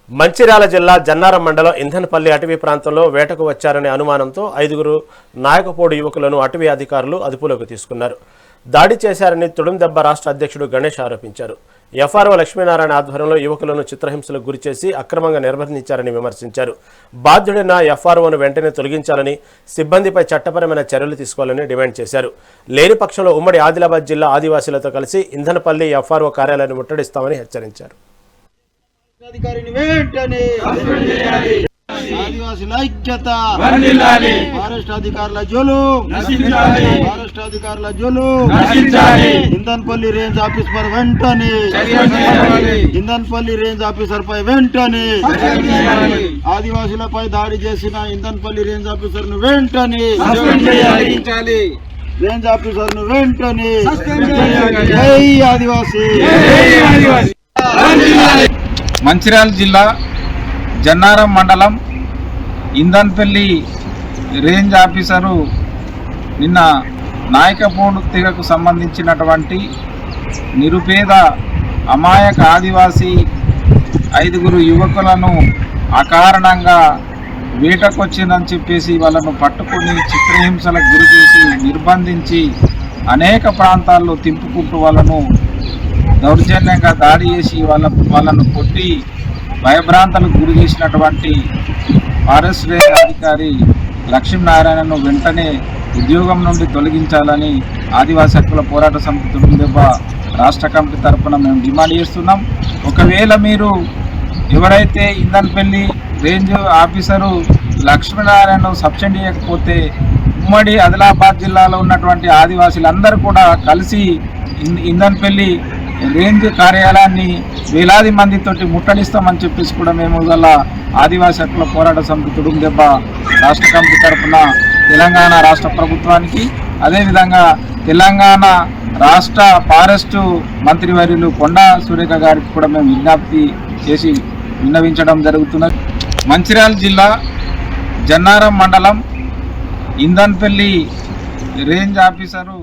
మంచిర్యాల జిల్లా జన్నారం మండలం ఇంధనపల్లి అటవీ ప్రాంతంలో వేటకు వచ్చారనే అనుమానంతో 5 నాయకపోడు యువకులను అటవీ అధికారులు అదుపులోకి తీసుకున్నారు. దాడి చేశారని తుడుందెబ్బ రాష్ట్ర అధ్యక్షుడు గణేష్ ఆరోపించారు. ఎఫ్ఆర్ఓ లక్ష్మీనారాయణ ఆధ్వర్యంలో యువకులను చిత్రహింసలకు గురిచేసి అక్రమంగా నిర్బంధించారని విమర్శించారు. బాధ్యుడైన ఎఫ్ఆర్ఓను వెంటనే తొలగించాలని, సిబ్బందిపై చట్టపరమైన చర్యలు తీసుకోవాలని డిమాండ్ చేశారు. లేని పక్షంలో ఉమ్మడి ఆదిలాబాద్ జిల్లా ఆదివాసీలతో కలిసి ఇంధనపల్లి ఎఫ్ఆర్ఓ కార్యాలయాన్ని ముట్టడిస్తామని హెచ్చరించారు. ఆదివాసీల ఐక్యత, ఫారెస్ట్ అధికారుల జోలు, ఇంధనపల్లి రేంజ్ ఆఫీసర్ వెంటనే, ఇంధనపల్లి రేంజ్ ఆఫీసర్ పై వెంటనే, ఆదివాసీలపై దాడి చేసిన ఇంధనపల్లి రేంజ్ ఆఫీసర్ ను వెంటనే, రేంజ్ ఆఫీసర్ ను వెంటనే. జై ఆదివాసీ. మంచిర్యాల జిల్లా జన్నారం మండలం ఇంధనపల్లి రేంజ్ ఆఫీసరు నిన్న నాయకపోడు తెగకు సంబంధించినటువంటి నిరుపేద అమాయక ఆదివాసీ 5 యువకులను అకారణంగా వేటకొచ్చిందని చెప్పేసి వాళ్ళను పట్టుకొని చిత్రహింసలకు గురి చేసి నిర్బంధించి అనేక ప్రాంతాల్లో తింపుకుంటూ వాళ్ళను దౌర్జన్యంగా దాడి చేసి వాళ్ళను కొట్టి భయభ్రాంతలకు గురి చేసినటువంటి ఫారెస్ట్ రేంజ్ అధికారి లక్ష్మీనారాయణను వెంటనే ఉద్యోగం నుండి తొలగించాలని ఆదివాసీ హక్కుల పోరాట సమితి తుడుందెబ్బ రాష్ట్ర కమిటీ తరఫున మేము డిమాండ్ చేస్తున్నాం. ఒకవేళ మీరు ఎవరైతే ఇంధనపల్లి రేంజ్ ఆఫీసరు లక్ష్మీనారాయణను సబ్సిడీ చేయకపోతే ఉమ్మడి ఆదిలాబాద్ జిల్లాలో ఉన్నటువంటి ఆదివాసీలందరూ కూడా కలిసి ఇంధనపల్లి రేంజ్ కార్యాలయాన్ని వేలాది మందితోటి ముట్టడిస్తామని చెప్పేసి కూడా మేము ఇవాళ ఆదివాసీ హక్కుల పోరాట సమితి తుడుందెబ్బ రాష్ట్ర కమిటీ తరఫున తెలంగాణ రాష్ట్ర ప్రభుత్వానికి, అదేవిధంగా తెలంగాణ రాష్ట్ర ఫారెస్టు మంత్రివర్యులు కొండా సురేఖ గారికి కూడా మేము విజ్ఞప్తి చేసి విన్నవించడం జరుగుతున్నది. మంచిర్యాల జిల్లా జన్నారం మండలం ఇంధనపల్లి రేంజ్ ఆఫీసరు